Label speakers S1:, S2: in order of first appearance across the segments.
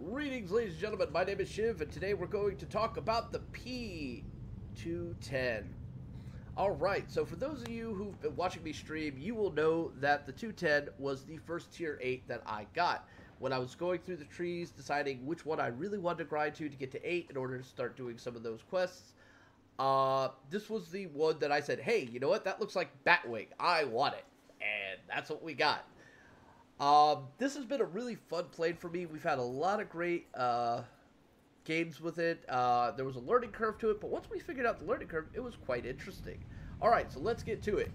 S1: Greetings, ladies and gentlemen. My name is Shiv, and today we're going to talk about the P.210. Alright, so for those of you who've been watching me stream, you will know that the 210 was the first tier 8 that I got. When I was going through the trees, deciding which one I really wanted to grind to get to 8 in order to start doing some of those quests, this was the one that I said, hey, you know what, that looks like Batwing. I want it. And that's what we got. This has been a really fun play for me. We've had a lot of great games with it. There was a learning curve to it, but once we figured out the learning curve, it was quite interesting. Alright, so let's get to it.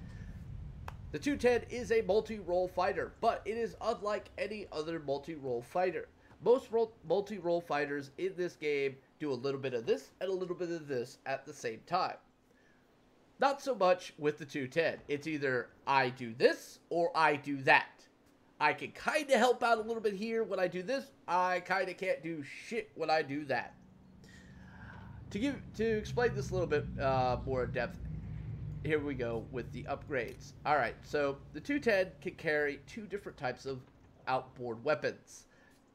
S1: The 210 is a multi-role fighter, but it is unlike any other multi-role fighter. Most multi-role fighters in this game do a little bit of this and a little bit of this at the same time. Not so much with the 210. It's either I do this or I do that. I can kind of help out a little bit here when I do this. I kind of can't do shit when I do that. To explain this a little bit more in depth, here we go with the upgrades. Alright, so the 210 can carry two different types of outboard weapons.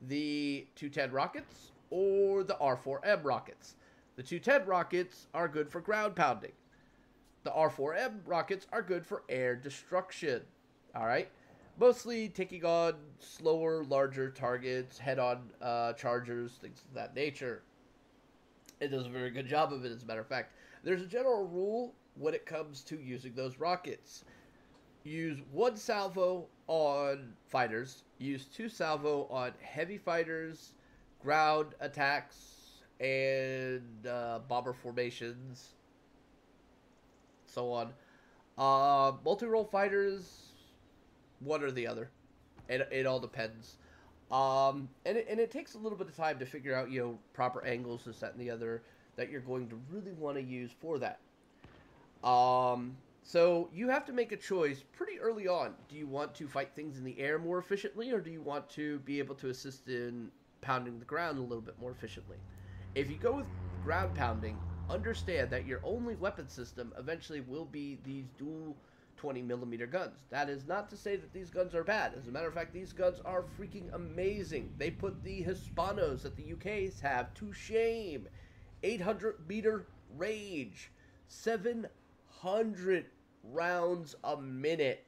S1: The 210 rockets or the R4M rockets. The 210 rockets are good for ground pounding. The R4M rockets are good for air destruction. Alright? Mostly taking on slower, larger targets, head-on chargers, things of that nature. It does a very good job of it, as a matter of fact. There's a general rule when it comes to using those rockets. Use one salvo on fighters, use two salvo on heavy fighters, ground attacks, and bomber formations, so on. Multi-role fighters, one or the other. It all depends. And it takes a little bit of time to figure out, proper angles, this, that, and the other, that you're going to really want to use for that. So you have to make a choice pretty early on. Do you want to fight things in the air more efficiently, or do you want to be able to assist in pounding the ground a little bit more efficiently? If you go with ground pounding, understand that your only weapon system eventually will be these dual 20mm guns. That is not to say that these guns are bad. As a matter of fact, these guns are freaking amazing. They put the Hispanos that the UKs have to shame. 800-meter range. 700 rounds a minute.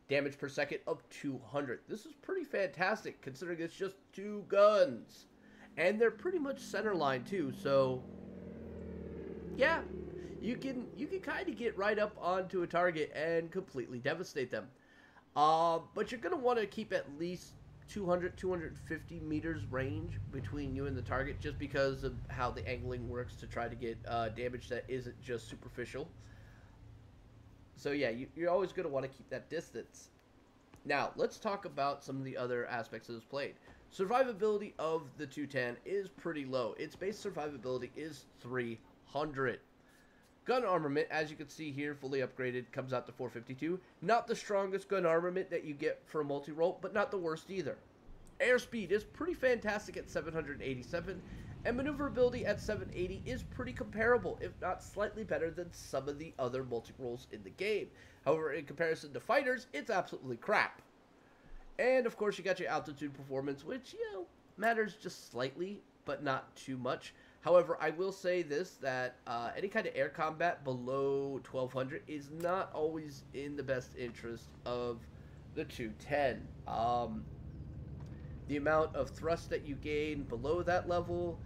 S1: Damage per second of 200. This is pretty fantastic considering it's just two guns. And they're pretty much centerline too, so yeah. You can kind of get right up onto a target and completely devastate them. But you're going to want to keep at least 200, 250 meters range between you and the target, just because of how the angling works to try to get damage that isn't just superficial. So yeah, you're always going to want to keep that distance. Now, let's talk about some of the other aspects of this play. Survivability of the 210 is pretty low. Its base survivability is 300. Gun armament, as you can see here, fully upgraded, comes out to 452. Not the strongest gun armament that you get for a multi-role, but not the worst either. Airspeed is pretty fantastic at 787, and maneuverability at 780 is pretty comparable, if not slightly better than some of the other multi-roles in the game. However, in comparison to fighters, it's absolutely crap. And of course, you got your altitude performance, which, matters just slightly, but not too much. However, I will say this, that any kind of air combat below 1200 is not always in the best interest of the 210. The amount of thrust that you gain below that level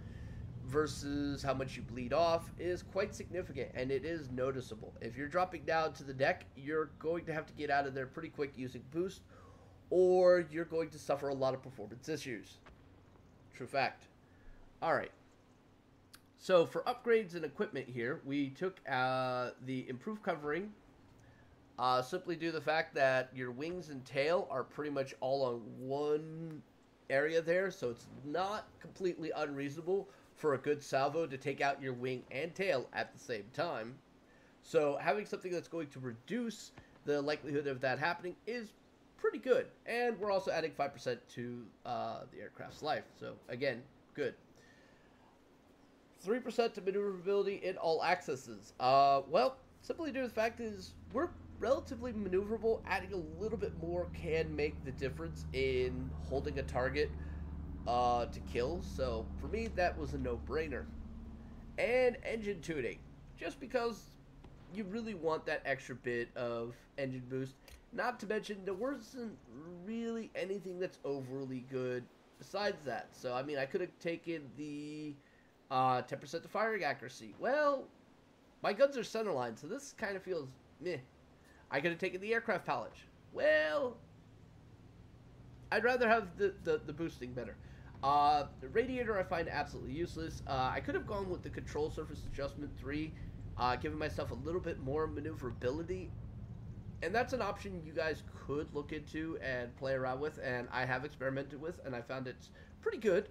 S1: versus how much you bleed off is quite significant, and it is noticeable. If you're dropping down to the deck, you're going to have to get out of there pretty quick using boost, or you're going to suffer a lot of performance issues. True fact. Alright. So for upgrades and equipment here, we took the improved covering, simply due to the fact that your wings and tail are pretty much all on one area there, so it's not completely unreasonable for a good salvo to take out your wing and tail at the same time. So having something that's going to reduce the likelihood of that happening is pretty good. And we're also adding 5% to the aircraft's life, so again, good. 3% to maneuverability in all accesses. Well, simply due to the fact is we're relatively maneuverable. Adding a little bit more can make the difference in holding a target to kill, so for me that was a no-brainer. And engine tuning, just because you really want that extra bit of engine boost. Not to mention there wasn't really anything that's overly good besides that. So I mean, I could have taken the 10% to firing accuracy. Well, my guns are centerline, so this kind of feels meh. I could have taken the aircraft palage. Well, I'd rather have the boosting better. The radiator I find absolutely useless. I could have gone with the control surface adjustment 3, giving myself a little bit more maneuverability. And that's an option you guys could look into and play around with, and I have experimented with, and I found it's pretty good.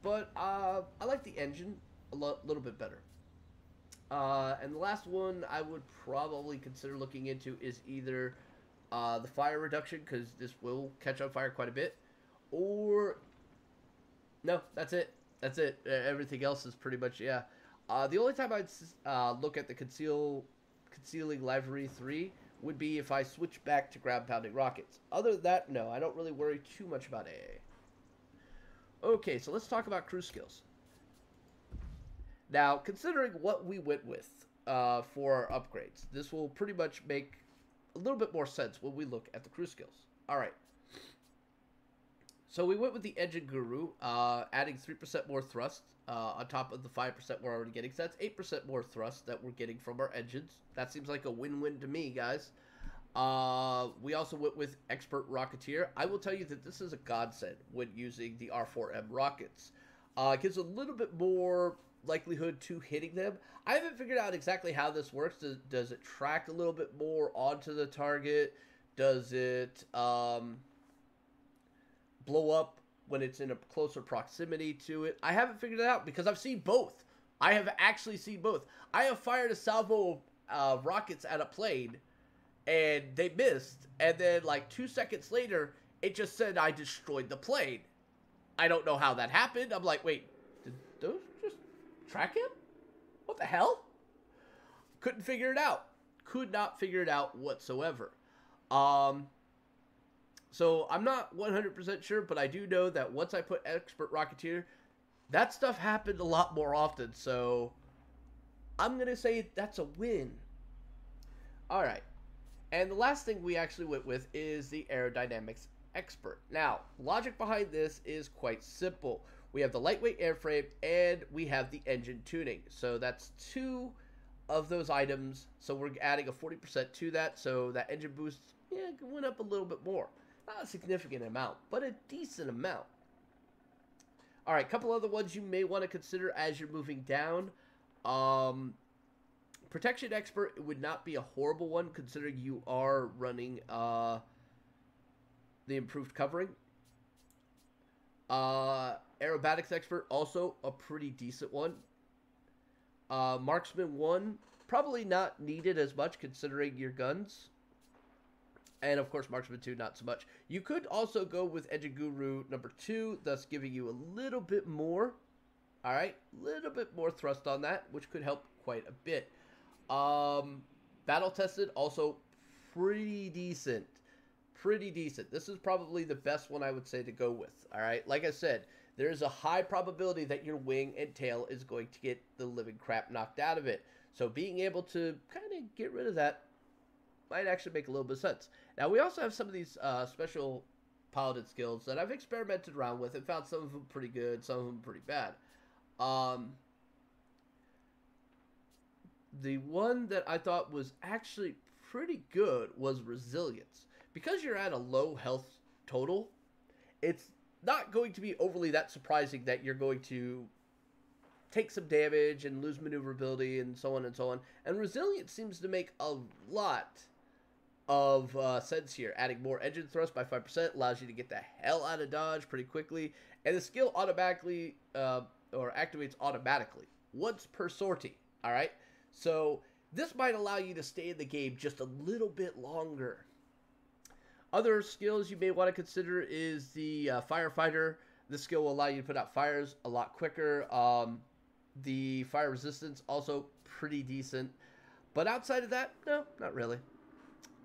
S1: But I like the engine a little bit better. And the last one I would probably consider looking into is either the fire reduction, because this will catch on fire quite a bit, or no, that's it. That's it. Everything else is pretty much, yeah. The only time I'd look at the concealing livery 3 would be if I switch back to ground pounding rockets. Other than that, no, I don't really worry too much about AA. Okay, so let's talk about crew skills. Now, considering what we went with for our upgrades, this will pretty much make a little bit more sense when we look at the crew skills. All right. So we went with the Engine Guru, adding 3% more thrust on top of the 5% we're already getting. So that's 8% more thrust that we're getting from our engines. That seems like a win-win to me, guys. We also went with Expert Rocketeer. I will tell you that this is a godsend when using the R4M rockets. It gives a little bit more likelihood to hitting them. I haven't figured out exactly how this works. Does it track a little bit more onto the target? Does it blow up when it's in a closer proximity to it? I haven't figured it out because I've seen both. I have actually seen both. I have fired a salvo of rockets at a plane and they missed, and then like 2 seconds later it just said I destroyed the plane. I don't know how that happened. I'm like, wait, did those just track him? What the hell? Couldn't figure it out. Could not figure it out whatsoever. So I'm not 100% sure, but I do know that once I put Expert Rocketeer, that stuff happened a lot more often. So I'm going to say that's a win. All right. And the last thing we actually went with is the Aerodynamics Expert. Now, logic behind this is quite simple. We have the lightweight airframe and we have the engine tuning. So that's 2 of those items. So we're adding a 40% to that. So that engine boost, yeah, went up a little bit more. Not a significant amount, but a decent amount. All right, a couple other ones you may want to consider as you're moving down. Protection Expert would not be a horrible one considering you are running the improved covering. Aerobatics Expert, also a pretty decent one. Marksman 1, probably not needed as much considering your guns. And of course, Marksman 2, not so much. You could also go with Engine Guru number 2, thus giving you a little bit more. All right, a little bit more thrust on that, which could help quite a bit. Battle Tested, also pretty decent. Pretty decent. This is probably the best one I would say to go with. All right, like I said, there's a high probability that your wing and tail is going to get the living crap knocked out of it. So being able to kind of get rid of that might actually make a little bit of sense. Now, we also have some of these special piloted skills that I've experimented around with and found some of them pretty good, some of them pretty bad. The one that I thought was actually pretty good was Resilience. Because you're at a low health total, it's not going to be overly that surprising that you're going to take some damage and lose maneuverability and so on and so on. And Resilience seems to make a lot of sense here. Adding more engine thrust by 5% allows you to get the hell out of dodge pretty quickly, and the skill automatically or activates automatically once per sortie. All right, so this might allow you to stay in the game just a little bit longer. Other skills you may want to consider is the Firefighter. This skill will allow you to put out fires a lot quicker. The fire resistance also pretty decent, but outside of that, no, not really.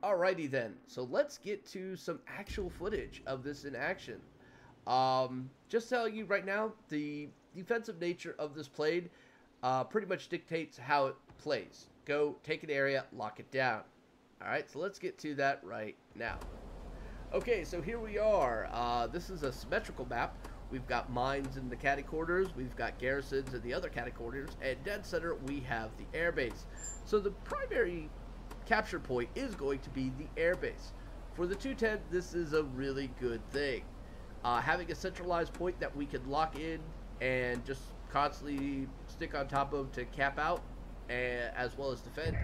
S1: Alrighty then, so let's get to some actual footage of this in action. Just telling you right now, the defensive nature of this plane pretty much dictates how it plays. Go, take an area, lock it down. Alright, so let's get to that right now. Okay, so here we are. This is a symmetrical map. We've got mines in the catty quarters, we've got garrisons in the other catty quarters, and dead center we have the airbase. So the primary capture point is going to be the airbase. For the 210, this is a really good thing. Having a centralized point that we can lock in and just constantly stick on top of to cap out, as well as defend,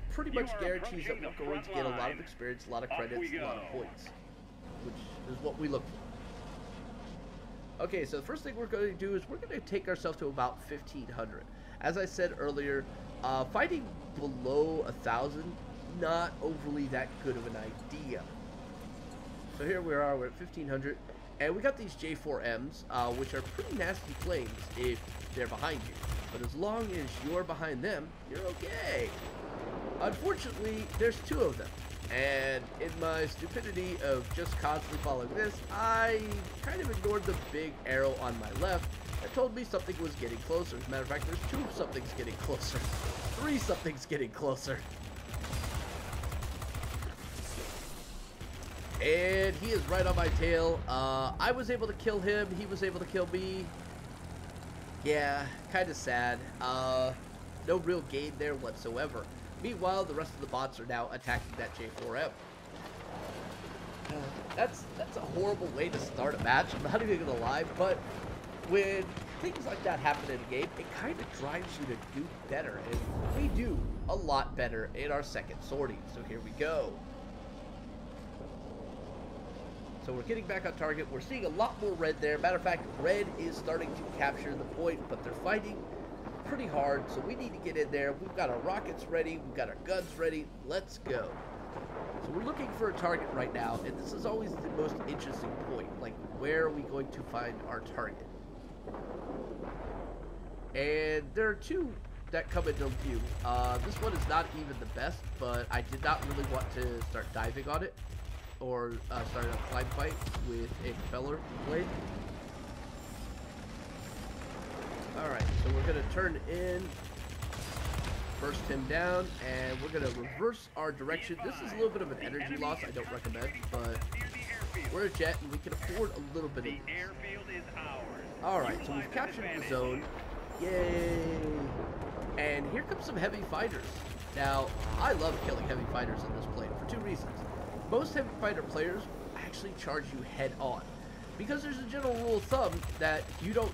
S1: pretty much guarantees that we're going to get a lot of experience, a lot of credits, a lot of points, which is what we look for. Okay, so the first thing we're going to do is we're going to take ourselves to about 1,500. As I said earlier, fighting below 1,000, not overly that good of an idea. So here we are, we're at 1,500, and we got these J4Ms, which are pretty nasty planes if they're behind you. But as long as you're behind them, you're okay. Unfortunately, there's two of them. And in my stupidity of just constantly following this, I kind of ignored the big arrow on my left that told me something was getting closer. As a matter of fact, there's two somethings getting closer. Three somethings getting closer. And he is right on my tail. I was able to kill him. He was able to kill me. Yeah, kind of sad. No real gain there whatsoever. Meanwhile, the rest of the bots are now attacking that J4M. That's a horrible way to start a match, I'm not even gonna lie, but when things like that happen in a game, it kind of drives you to do better, and we do a lot better in our second sortie, so here we go. So we're getting back on target, we're seeing a lot more red there. Matter of fact, red is starting to capture the point, but they're fighting pretty hard, so we need to get in there. We've got our rockets ready, we've got our guns ready, let's go. So we're looking for a target right now, and this is always the most interesting point, like where are we going to find our target? And there are two that come into view. This one is not even the best, but I did not really want to start diving on it, or start a climb fight with a propeller blade. Alright, so we're going to turn in, burst him down, and we're going to reverse our direction. This is a little bit of an energy loss, I don't recommend, but we're a jet and we can afford a little bit of this. Alright, so we've captured the zone. Yay! And here comes some heavy fighters. Now, I love killing heavy fighters in this plane for two reasons. Most heavy fighter players actually charge you head on, because there's a general rule of thumb that you don't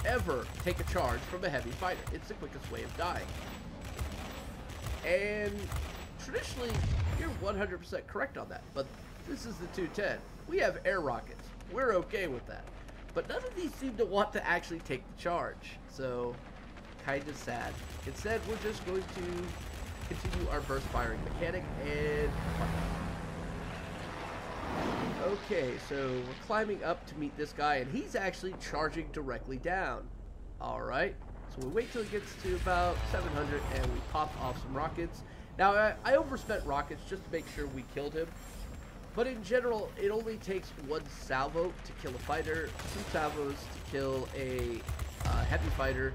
S1: ever take a charge from a heavy fighter. It's the quickest way of dying. And traditionally, you're 100% correct on that, but this is the 210. We have air rockets. We're okay with that. But none of these seem to want to actually take the charge, so kind of sad. Instead, we're just going to continue our burst firing mechanic and fire. Okay, so we're climbing up to meet this guy, and he's actually charging directly down. Alright, so we wait till it gets to about 700, and we pop off some rockets. Now, I overspent rockets just to make sure we killed him. But in general, it only takes one salvo to kill a fighter, two salvos to kill a heavy fighter,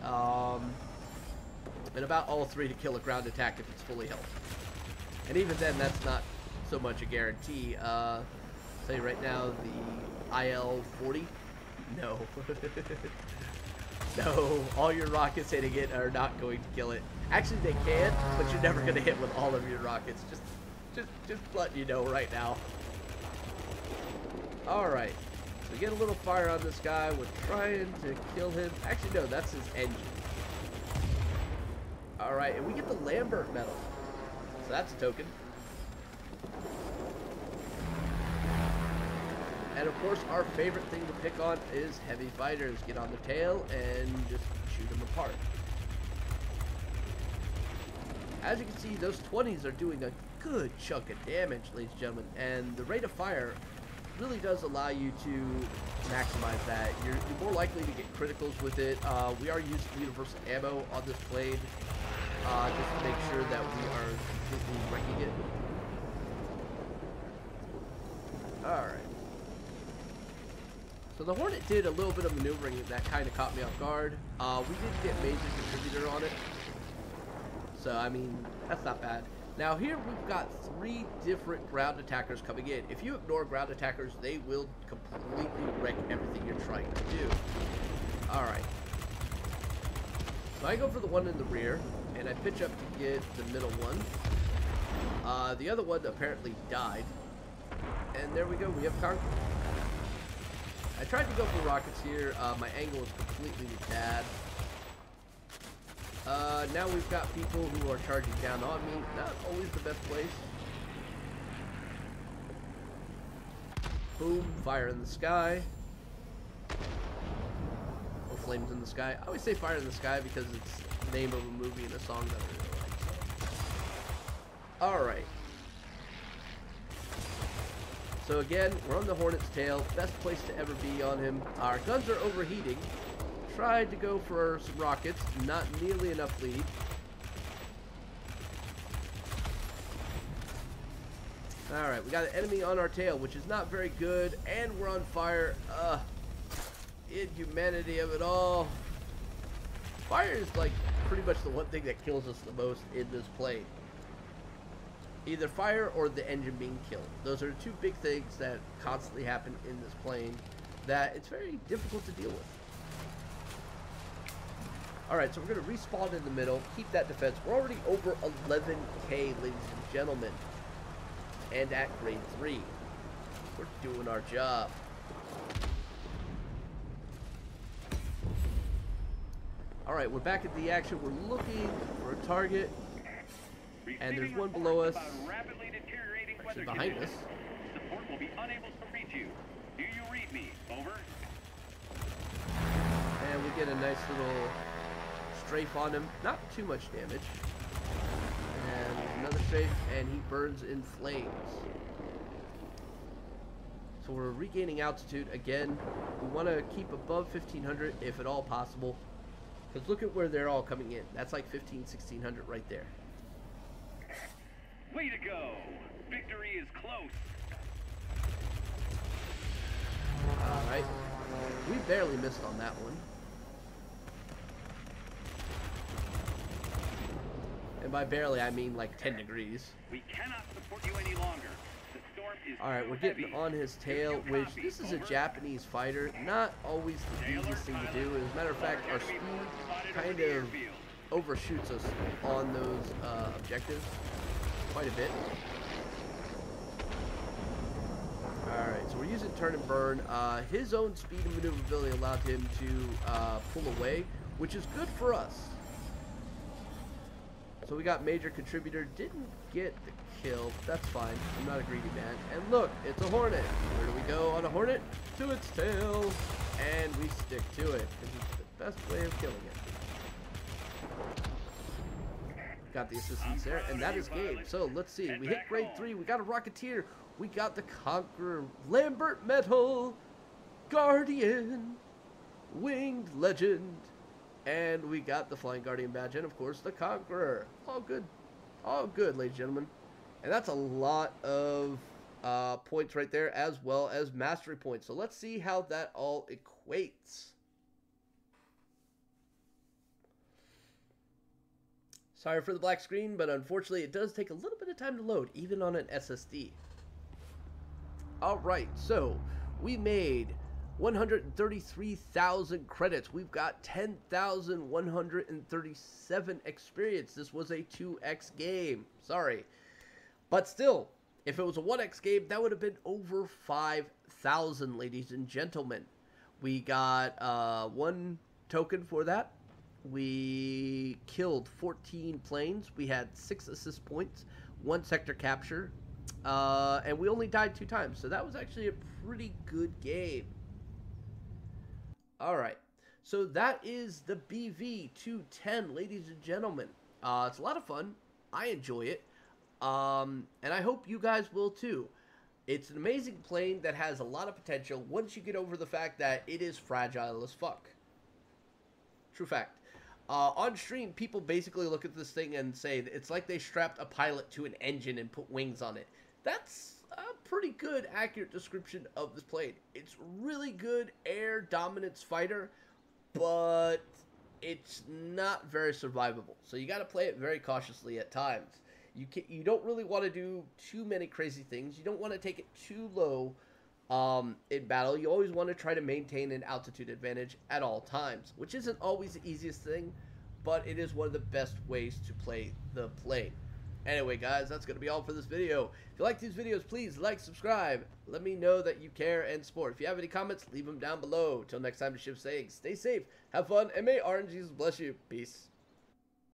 S1: and about all three to kill a ground attack if it's fully health. And even then, that's not so much a guarantee. Say right now, the IL-40, no. No, all your rockets hitting it are not going to kill it. Actually, they can, but you're never going to hit with all of your rockets. Just letting you know right now. Alright, so we get a little fire on this guy. We're trying to kill him. Actually, no, that's his engine. Alright, and we get the Lambert medal. So that's a token. And of course, our favorite thing to pick on is heavy fighters. Get on the tail and just shoot them apart. As you can see, those 20s are doing a good chunk of damage, ladies and gentlemen, and the rate of fire really does allow you to maximize that. You're more likely to get criticals with it. We are using universal ammo on this plane, just to make sure that we are completely wrecking it. Alright. So the Hornet did a little bit of maneuvering that kind of caught me off guard. We did get major contributor on it. So, I mean, that's not bad. Now here we've got 3 different ground attackers coming in. If you ignore ground attackers, they will completely wreck everything you're trying to do. Alright. So I go for the one in the rear, and I pitch up to get the middle one. The other one apparently died. And there we go, we have conquered. I tried to go for rockets here. My angle was completely bad. Now we've got people who are charging down on me. Not always the best place. Boom, fire in the sky. Or flames in the sky. I always say fire in the sky because it's the name of a movie and a song that I really like. Alright. So again, we're on the Hornet's tail. Best place to ever be on him. Our guns are overheating. Tried to go for some rockets. Not nearly enough lead. Alright, we got an enemy on our tail, which is not very good. And we're on fire. Inhumanity of it all. Fire is like pretty much the one thing that kills us the most in this plane. Either fire or the engine being killed. Those are 2 big things that constantly happen in this plane that it's very difficult to deal with. Alright, so we're going to respawn in the middle, keep that defense. We're already over 11k, ladies and gentlemen. And at grade 3. We're doing our job. Alright, we're back at the action. We're looking for a target. And there's one below us. Actually behind us.
S2: Support will be unable to reach you. Do you read me? Over.
S1: And we get a nice little strafe on him. Not too much damage. And another strafe, and he burns in flames. So we're regaining altitude again. We want to keep above 1500 if at all possible. Because look at where they're all coming in. That's like 1600 right there.
S2: Way to go! Victory is close.
S1: Alright. We barely missed on that one. And by barely, I mean like 10 degrees.
S2: We cannot support you any longer. The storm is
S1: Alright, we're getting on his tail, which this is a Japanese fighter. Not always the easiest thing to do. As a matter of fact, our speed kind of overshoots us on those objectives quite a bit. Alright, so we're using turn and burn. His own speed and maneuverability allowed him to pull away, which is good for us. So we got major contributor. Didn't get the kill. That's fine. I'm not a greedy man. And look, it's a Hornet. Where do we go on a Hornet? To its tail. And we stick to it. This is the best way of killing it. Got the assistance there, and that is game. So let's see. We hit grade 3. We got a Rocketeer. We got the Conqueror, Lambert Metal, Guardian, Winged Legend, and we got the Flying Guardian badge, and of course the Conqueror. All good. All good, ladies and gentlemen. And that's a lot of points right there, as well as mastery points. So let's see how that all equates. Sorry for the black screen, but unfortunately it does take a little bit of time to load, even on an SSD. Alright, so we made 133,000 credits. We've got 10,137 experience. This was a 2x game. Sorry. But still, if it was a 1x game, that would have been over 5,000, ladies and gentlemen. We got 1 token for that. We killed 14 planes. We had 6 assist points, 1 sector capture, and we only died 2 times. So that was actually a pretty good game. Alright, so that is the BV 210, ladies and gentlemen. It's a lot of fun. I enjoy it. And I hope you guys will too. It's an amazing plane that has a lot of potential once you get over the fact that it is fragile as fuck. True fact. On stream, people basically look at this thing and say it's like they strapped a pilot to an engine and put wings on it. That's a pretty good, accurate description of this plane. It's really good air dominance fighter, but it's not very survivable. So you got to play it very cautiously at times. You don't really want to do too many crazy things. You don't want to take it too low in battle. You always want to try to maintain an altitude advantage at all times, which isn't always the easiest thing, but it is one of the best ways to play the plane. Anyway, guys, that's going to be all for this video. If you like these videos, please like, subscribe. Let me know that you care and support. If you have any comments, leave them down below. Till next time, to ship saying, stay safe, have fun, and may RNGs bless you. Peace.